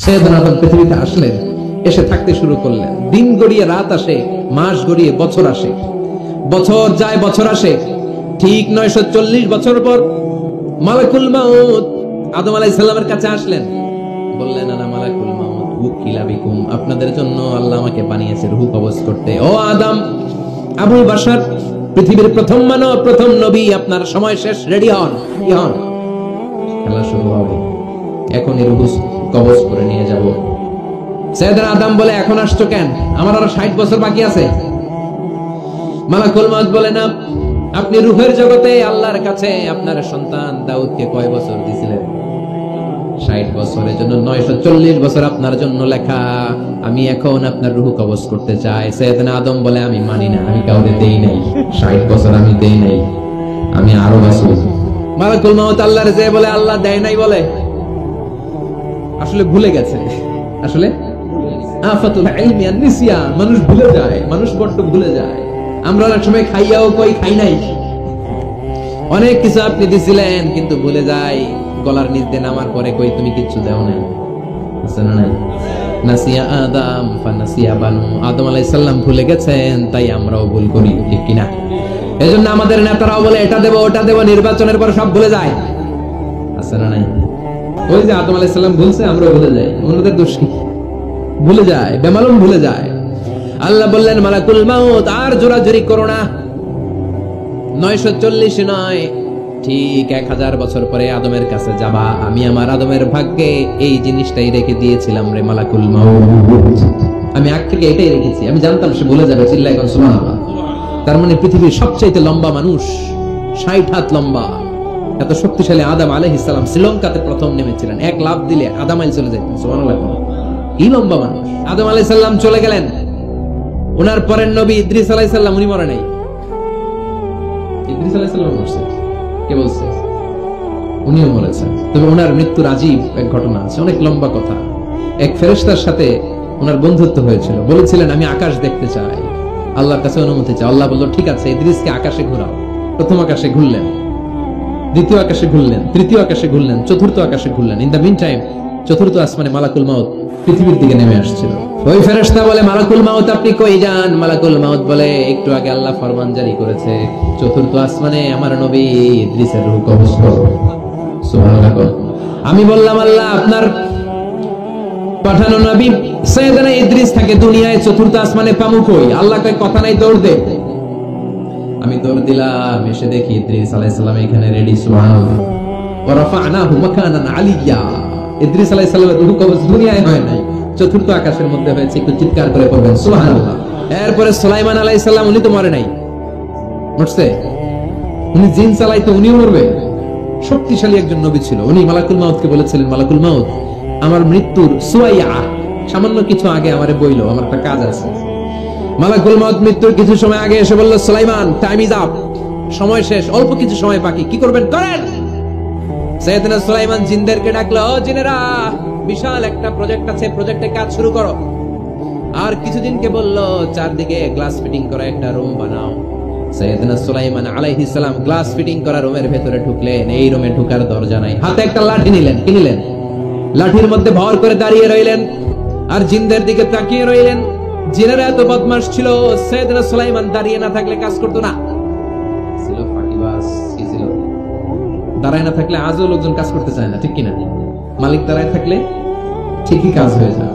সৈয়দনা আদম পৃথিবীতে আসলেন, এসে থাকতে শুরু করলেন। দিন গড়িয়ে রাত আসে, মাস গড়িয়ে বছর আসে, বছর যায় বছর আসে। ঠিক 940 বছর পর মালাকুল মাউত আদম আলাইহিস সালামের কাছে আসলেন। বললেন, আনা মালাকুল মাউত উকিলা বিকুম, আপনাদের জন্য আল্লাহ আমাকে বানিয়েছে রূহ কবজ করতে। ও আদম, আবুল বাশার, পৃথিবীর প্রথম মানব, প্রথম নবী, আপনার সময় শেষ, রেডি হন। কি হন? খেলা শুরু হবে, এখনই রূহ কবজ করে নিয়ে যাব। সাইয়েদনা আদম বলে, এখন আসছো কেন? আমার আরো 60 বছর বাকি আছে। মালাকুল মাউত বলে, না, আপনি রূহের জগতে আল্লাহর কাছে আপনার সন্তান দাউদকে কয় বছর দিয়েছিলেন? 60 বছরের জন্য 940 বছর আপনার জন্য লেখা। আমি এখন আপনার রূহ কবজ করতে চাই। সাইয়েদনা আদম বলে, আমি মানি না, আমি কাউকে দেই নাই 60 বছর, আমি দেই নাই, আমি আরো বাঁচব। মালাকুল মাউত আল্লাহর যে বলে, আল্লাহ দেয় নাই বলে, আসলে ভুলে গেছে। আসলে আফাতুল ইলমি আন নিসিয়ান, মানুষ ভুলে যায়, মানুষ বড্ড ভুলে যায়। আমরা অনেক সময় খাইয়াও কই খাই নাই। অনেক কিছু আপনি দিছিলেন কিন্তু ভুলে যাই, গলার নিচ দিয়ে নামার পরে কই তুমি কিচ্ছু দাও নাই। আছে না নাই? নাসিয়া আদম ফানাসিয়া বানু, আদম আলাইহিস সালাম ভুলে গেছেন, তাই আমরাও ভুল করি, ঠিক কি না? এজন্য আমাদের নেতারাও বলে এটা দেব ওটা দেব, নির্বাচনের পর সব ভুলে যায়। আছে না নাই? ওই যে আদম আলাইহিস সালাম ভুলছে, আমরাও ভুলে যাই। ওনাদের দোষ কি? ভুলে যায়, বেমালুম ভুলে যায়। আল্লাহ বললেন, মালাকুল মাউত আর জোরাজুরি করো না। 940 নয়, ঠিক 1000 বছর পরে আদমের কাছে যাবা। আমি আমার আদমের ভাগ্যে এই জিনিসটাই রেখে দিয়েছিলাম রে মালাকুল মাউত। আমি আগ থেকে এটাই রেখেছি, আমি জানতাম সে ভুলে যাবে। চিল্লায় কোন সুবহানাল্লাহ। তার মানে পৃথিবীর সবচেয়ে লম্বা মানুষ, 60 হাত লম্বা, এত শক্তিশালী আদম আলাইহিস সালাম শ্রীলঙ্কাতে প্রথম নেমেছিলেন। এক লাফ দিলে আদম আলাইহিস চলে যেতেন। সুবহানাল্লাহ। কি লম্বা মানুষ। আদম আলাইহিস সালাম চলে গেলেন, ওনার পরের নবী ইদ্রিস আলাইহিস সালাম, উনি মরে নাই। ইদ্রিস আলাইহিস সালাম মরছে, কে বলছে? উনিও মরেছেন। তবে ওনার মৃত্যুর আজীব এক ঘটনা আছে, অনেক লম্বা কথা। এক ফেরেশতার সাথে ওনার বন্ধুত্ব হয়েছিল। বলেছিলেন, আমি আকাশ দেখতে চাই, আল্লাহর কাছে অনুমতি চাই। আল্লাহ বলল, ঠিক আছে, ইদ্রিসকে আকাশে ঘোরাও। প্রথম আকাশে ঘুরলেন, দ্বিতীয় আকাশে ঘুরলেন, তৃতীয় আকাশে ঘুরলেন, চতুর্থ আকাশে ঘুরলেন। ইন দ্য মিন টাইম চতুর্থ আসমানে মালাকুল মাউত পৃথিবীর দিকে নেমে আসছিল। ওই ফেরেশতা বলে, মালাকুল মাউত আপনি কই যান? মালাকুল মাউত বলে, একটু আগে আল্লাহ ফরমান জারি করেছে, চতুর্থ আসমানে আমার নবী ইদ্রিসের রূহ কবজ করো। সুবহানাল্লাহ। আমি বললাম, আল্লাহ আপনার পাঠানো নবী সাইয়েদনা ইদ্রিস থাকে দুনিয়ায়, চতুর্থ আসমানে পামু কই? আল্লাহ কয়, কথা নাই, দৌড় দে। আমি দৌড় দিলাম, এসে দেখি ইদ্রিস আলাইহিস সালাম এখানে রেডি। সুবহানাল্লাহ। ওয়া রাফা'নাহু মাকানান আলিয়্যা। ইদ্রিস আলাইহিস সালামের রূহ কবজ দুনিয়ায় হয় নাই, চতুর্থ আকাশের মধ্যে হয়েছে। একটু চিৎকার করে পড়বেন সুবহানাল্লাহ। এরপরে সুলাইমান আলাইহিস সালাম, উনি তো মরে নাই, মরছে। উনি জিন চালাইতো, উনিও মরবে। শক্তিশালী একজন নবী ছিল। উনি মালাকুল মাউতকে বলেছিলেন, মালাকুল মাউত আমার মৃত্যুর সুয়াইয়া, সামান্য কিছু আগে আমারে বইলো, আমার একটা কাজ আছে। মালাকুল মাউত মৃত্যুর কিছু সময় আগে এসে বলল, সুলাইমান টাইম ইজ আপ, সময় শেষ, অল্প কিছু সময় বাকি, কি করবেন করেন। সাইয়েদনা সুলাইমান জিনদেরকে ডাকলো, ও জিনেরা, বিশাল একটা প্রজেক্ট আছে, প্রজেক্টে কাজ শুরু করো। আর কিছুদিনকে বলল, চারদিকে গ্লাস ফিটিং করা একটা রুম বানাও। সাইয়েদনা সুলাইমান আলাইহিস সালাম গ্লাস ফিটিং করা রুমের ভেতরে ঢুকলেন। এই রুমে ঢোকার দরজা নাই, হাতে একটা লাঠি নিলেন। কি নিলেন? লাঠির মধ্যে ভর করে দাঁড়িয়ে রইলেন আর জিনদের দিকে তাকিয়ে রইলেন। জিনেরা এত বদমাশ ছিল, সাইয়েদনা সুলাইমান দাঁড়িয়ে না থাকলে কাজ করতো না। ছিল ফাঁকিবাজ, কি ছিল? দাঁড়ায় না থাকলে আজও লোকজন কাজ করতে চায় না, ঠিক কিনা? মালিক দাঁড়ায় থাকলে ঠিকই কাজ হয়ে যায়।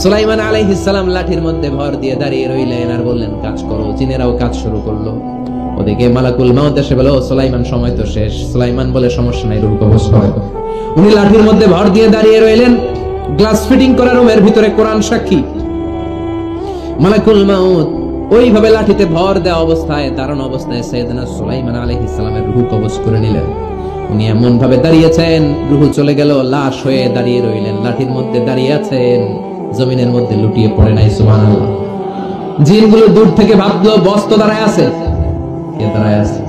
সুলাইমান আলাইহিস সালাম লাঠির মধ্যে ভর দিয়ে দাঁড়িয়ে রইলেন আর বললেন, কাজ করো। জিনেরাও কাজ শুরু করলো। ওদিকে মালাকুল মাউত এসে বলে, ও সুলাইমান সময় তো শেষ। সুলাইমান বলে, সমস্যা নাই, রূহ কবজ করো। উনি লাঠির মধ্যে ভর দিয়ে দাঁড়িয়ে রইলেন। গ্লাস ফিটিং করা রুমের ভিতরে কোরআন সাক্ষী। মালাকুল মাউত ওইভাবে লাঠিতে ভর দেওয়া অবস্থায়, দাঁড়ানো অবস্থায় সাইয়েদনা সুলাইমান আলাইহিস সালামের রূহ কবজ করে নিলেন। উনি এমন ভাবে দাঁড়িয়েছেন, রূহ চলে গেল, লাশ হয়ে দাঁড়িয়ে রইলেন। লাঠির মধ্যে দাঁড়িয়ে আছেন, জমিনের মধ্যে লুটিয়ে পড়ে নাই। সুবহানাল্লাহ। জিনগুলো দূর থেকে ভাবলো, বস তো দাঁড়ায় আছে। কে দাঁড়ায় আছে?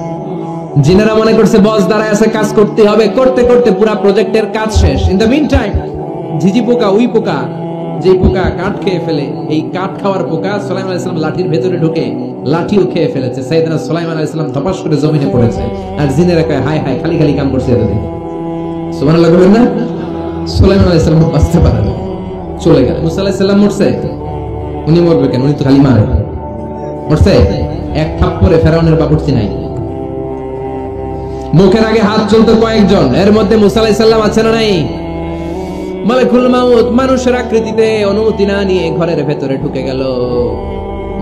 জিনেরা মনে করছে বস দাঁড়ায় আছে, কাজ করতে হবে। করতে করতে পুরো প্রজেক্টের কাজ শেষ। ইন দ্য মিন টাইম ঝিঝি পোকা, উই পোকা, যে পোকা কাঠ খেয়ে ফেলে, এই কাঠ খাওয়ার পোকা সুলাইমান আলাইহিস সালাম লাঠির ভেতরে ঢুকে লাঠিও খেয়ে ফেলেছে। সাইয়েদনা সুলাইমান আলাইহিস সালাম ধপাস করে জমিনে পড়েছে। আর জিনেরা কয়, হায় হায়, খালি খালি কাম করছে এতদিন। সুবহানাল্লাহ বলেন না? সুলাইমান আলাইহিস সালাম বাঁচতে পারেন। চলে গেলেন। মুসা আলাইহিস সালাম মরছে, উনি মরবে কেন? উনি তো খালি মারে। মরছে এক থাপ্পড়ে ফেরাউনের বাবুর্চি নাই। মুখের আগে হাত চলতো কয়েকজন, এর মধ্যে মুসা আলাইহিস সালাম আছেন না নাই? মালাকুল মাউত মানুষের আকৃতিতে অনুমতি না নিয়ে ঘরের ভেতরে ঢুকে গেল।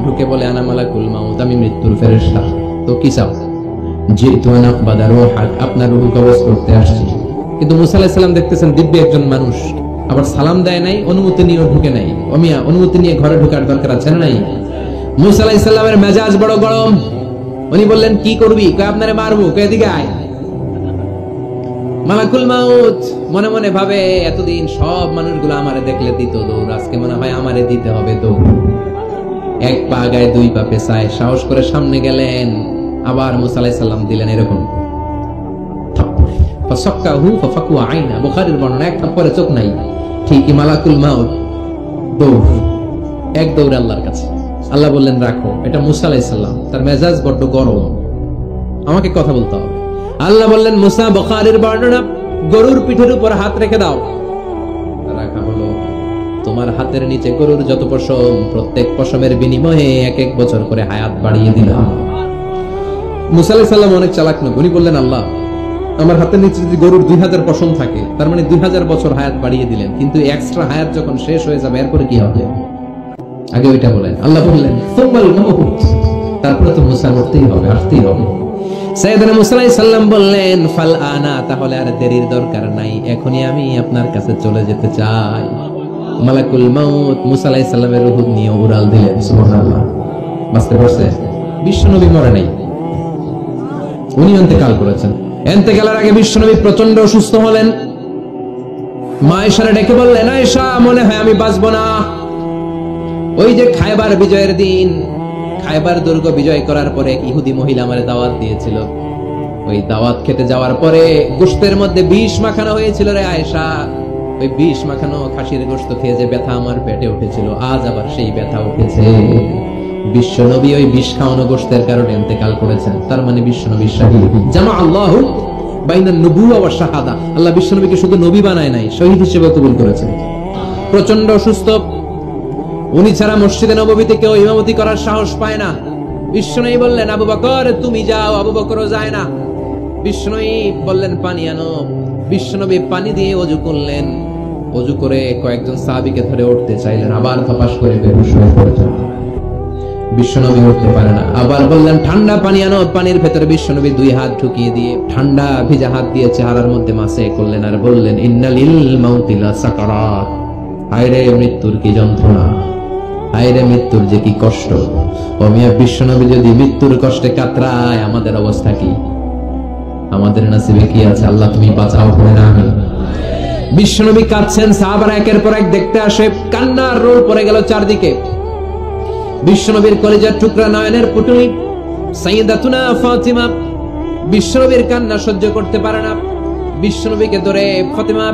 ঢুকে বলে, আনা মালাকুল মাউত, আমি মৃত্যুর ফেরেশতা। তো কি চাও? জিতু আনা আকবাদা রূহাক, আপনার রূহ কবজ করতে আসছি। কিন্তু মুসা আলাইহিস সালাম দেখতেছেন দিব্য একজন মানুষ, আবার সালাম দেয় নাই, অনুমতি নিয়ে ঢুকে নাই। অমিয়া অনুমতি নিয়ে ঘরে ঢোকার দরকার আছে না নাই? মুসা আলাইহিস সালামের মেজাজ বড় গরম। উনি বললেন, কি করবি? কয় আপনারে মারবো। কয় এদিকে আয়। মালাকুল মাউত মনে মনে ভাবে, এতদিন সব মানুষগুলো আমারে দেখলে দিত দৌড়, আজকে মনে হয় আমারে দিতে হবে দৌড়। এক পা গায়ে দুই পা পেছায় সাহস করে সামনে গেলেন। আবার মুসা আলাইহিস সালাম দিলেন এরকম ফাসাক্কাহু ফাফাকু আইনা, বুখারীর বর্ণনা, এক থাপ্পড়ে চোখ নাই। ঠিকই মালাকুল মাউত দৌড়, এক দৌড়ে আল্লাহর কাছে। আল্লাহ বললেন, রাখো, এটা মুসা আলাইহিস সালাম, তার মেজাজ বড্ড গরম, আমাকে কথা বলতে হবে। আল্লাহ বললেন, মুসা, বুখারীর বর্ণনা, গরুর পিঠের উপর হাত রেখে দাও। রাখা হলো। তোমার হাতের নিচে গরুর যত পশম, প্রত্যেক পশমের বিনিময়ে এক এক বছর করে হায়াত বাড়িয়ে দিলাম। মুসা আলাইহিস সালাম অনেক চালাক নয়, উনি বললেন, আল্লাহ, আমার হাতের নিচে যদি গরুর 2000 পশম থাকে, তার মানে 2000 বছর হায়াত বাড়িয়ে দিলেন, কিন্তু এক্সট্রা হায়াত যখন শেষ হয়ে যাবে এরপরে কি হবে? আগে ওইটা বলেন। আল্লাহ বললেন, সুম্মাল মাউত, তারপরে তো মুসা মরতেই হবে, আসতেই হবে। সাইয়েদনা মুসা আলাইহিস সালাম বললেন, ফাল আনা, তাহলে আর দেরির দরকার নাই, এখনই আমি আপনার কাছে চলে যেতে চাই। মালাকুল মাউত মুসা আলাইহিস সালামের রূহ নিয়ে উড়াল দিলেন। সুবহানাল্লাহ। বুঝতে পারছে? বিশ্বনবী মরে নাই, উনি ইন্তেকাল করেছেন। ইন্তেকালের আগে বিশ্বনবী প্রচন্ড অসুস্থ হলেন। মা আয়েশারে ডেকে বললেন, আয়েশা, মনে হয় আমি বাঁচবো না। ওই যে খায়বার বিজয়ের দিন, খায়বার দুর্গ বিজয় করার পরে এক ইহুদি মহিলা আমারে দাওয়াত দিয়েছিল। ওই দাওয়াত খেতে যাওয়ার পরে গোশতের মধ্যে বিষ মাখানো হয়েছিল রে আয়েশা। ওই বিষ মাখানো খাসির গোশত খেয়ে যে ব্যথা আমার পেটে উঠেছিল, আজ আবার সেই ব্যথা উঠেছে। বিশ্বনবী ওই বিষ খাওয়ানো গোশতের কারণে ইন্তেকাল করেছেন। তার মানে বিশ্বনবী শাহীদ। জামা আল্লাহু বাইনান নবুওয়া ওয়া শাহাদা, আল্লাহ বিশ্বনবীকে শুধু নবী বানায় নাই, শহীদ হিসেবে কবুল করেছেন। প্রচন্ড অসুস্থ, উনি ছাড়া মসজিদে নববীতে কেউ ইমামতি করার সাহস পায় না। বিশ্বনবী বললেন, আবু বকর তুমি যাও। আবু বকরও যায় না। বিশ্বনবী বললেন, পানি আনো। বিশ্বনবী পানি দিয়ে ওযু করলেন। ওযু করে কয়েকজন সাহাবীকে ধরে উঠতে চাইলেন, আবার ধপাস করে বেহুশ হয়ে পড়লেন। বিশ্বনবী উঠতে পারে না। আবার বললেন, ঠান্ডা পানি আনো। পানির ভেতরে বিশ্বনবী দুই হাত ঢুকিয়ে দিয়ে ঠান্ডা ভিজা হাত দিয়ে চেহারার মধ্যে মাসে করলেন, আর বললেন, ইন্নালিল মাউতি লাসাকারাত, হায়রে মৃত্যুর কি যন্ত্রণা, হায়রে মৃত্যুর যে কি কষ্ট। ও মিয়া, বিশ্বনবী যদি মৃত্যুর কষ্টে কাতরায়, আমাদের অবস্থা কি? আমাদের নসিবে কি আছে? আল্লাহ তুমি বাঁচাও, করে না আমি। বিশ্বনবী কাঁদছেন, সাহাবারা একের পর এক দেখতে আসে, কান্নার রোল পড়ে গেল চারদিকে। বিশ্বনবীর কলিজার টুকরা নয়নের পুটুলি সাইয়্যিদাতুনা ফাতিমা বিশ্বনবীর কান্না সহ্য করতে পারে না। বিশ্বনবীকে ধরে ফাতিমা,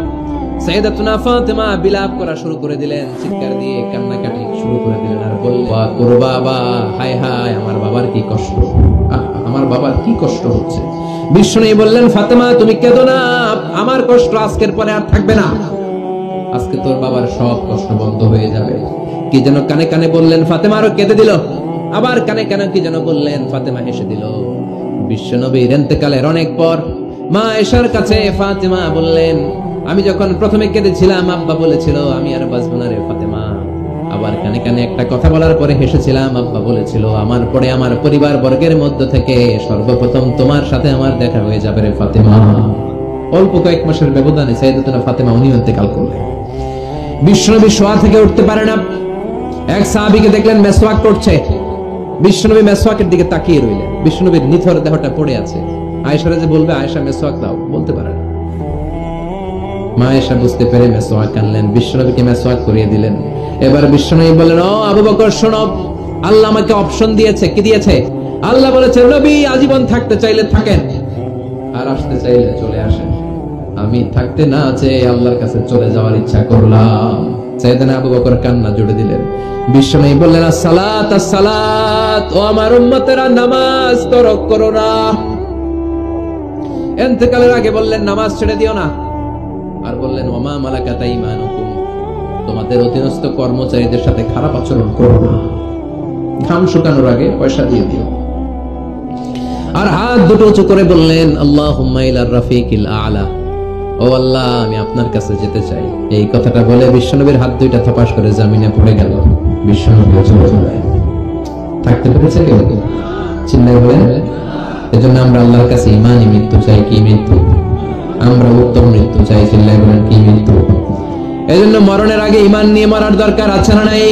সাইয়্যিদাতুনা ফাতিমা বিলাপ করা শুরু করে দিলেন, চিৎকার দিয়ে কান্নাকাটি শুরু করে দিলেন, আর বললেন, ওয়া কুরবাবা, হায় হায়, আমার বাবার কি কষ্ট, আমার বাবার কি কষ্ট হচ্ছে। বিশ্বনবী বললেন, ফাতিমা তুমি কেঁদো না, আমার কষ্ট আজকের পরে আর থাকবে না, আজকে তোর বাবার সব কষ্ট বন্ধ হয়ে যাবে। কি যেন কানে কানে বললেন, ফাতেমা আরো কেঁদে দিল। আবার কানে কানে কি যেন বললেন, ফাতেমা হেসে দিল। বিশ্বনবীর ইন্তেকালের অনেক পর মা আয়েশার কাছে ফাতেমা বললেন, আমি যখন প্রথমে কেঁদেছিলাম, আব্বা বলেছিল আমি আর বাঁচব না রে ফাতেমা। আবার কানে কানে একটা কথা বলার পরে হেসেছিলাম, আব্বা বলেছিল আমার পরে আমার পরিবার বর্গের মধ্য থেকে সর্বপ্রথম তোমার সাথে আমার দেখা হয়ে যাবে রে ফাতেমা। অল্প কয়েক মাসের ব্যবধানে সাইয়্যিদাতুনা ফাতেমা উনি ইন্তেকাল করলেন। বিশ্বনবী শোয়া থেকে উঠতে পারে না। এক সাহাবীকে দেখলেন মেসওয়াক করছে। বিশ্বনবী মেসওয়াকের দিকে তাকিয়ে রইলেন। বিশ্বনবীর নিথর দেহটা পড়ে আছে। আয়েশারে যে বলবে, আয়েশা মেসওয়াক দাও, বলতে পারে না। মা আয়েশা বুঝতে পেরে মেসওয়াক আনলেন, বিশ্বনবীকে মেসওয়াক করিয়ে দিলেন। এবার বিশ্বনবী বললেন, ও আবু বকর শোনো, আল্লাহ আমাকে অপশন দিয়েছে। কি দিয়েছে? আল্লাহ বলেছে, নবী আজীবন থাকতে চাইলে থাকেন, আর আসতে চাইলে চলে আসেন। আমি থাকতে না চেয়ে আল্লাহর কাছে চলে যাওয়ার ইচ্ছা করলাম। সাইয়েদনা আবু বকর কান্না জুড়ে দিলেন। বিশ্বনবী বললেন, আসসালাত আসসালাত, ও আমার উম্মতেরা নামাজ তরক করো না। ইন্তেকালের আগে বললেন, নামাজ ছেড়ে দিও না। আর বললেন, ওমা মালাকাত আইমানুকুম, তোমাদের অধীনস্থ কর্মচারীদের সাথে খারাপ আচরণ করো না, ঘাম শুকানোর আগে পয়সা দিয়ে দিও। আর হাত দুটো উঁচু করে বললেন, আল্লাহুম্মা ইলার রাফিকিল আ'লা, ও আল্লাহ আমি আপনার কাছে যেতে চাই। এই কথাটা বলে বিশ্বনবীর হাত দুইটা থপাস করে জমিনে পড়ে গেল। বিশ্বনবী থাকতে পেরেছে কেউ? চিল্লায় বলেন। এজন্য আমরা আল্লাহর কাছে ঈমানি মৃত্যু চাই। কি মৃত্যু? আমরা উত্তম মৃত্যু চাই। চিল্লায় বলেন কি মৃত্যু? এজন্য মরণের আগে ঈমান নিয়ে মরার দরকার আছে না নাই?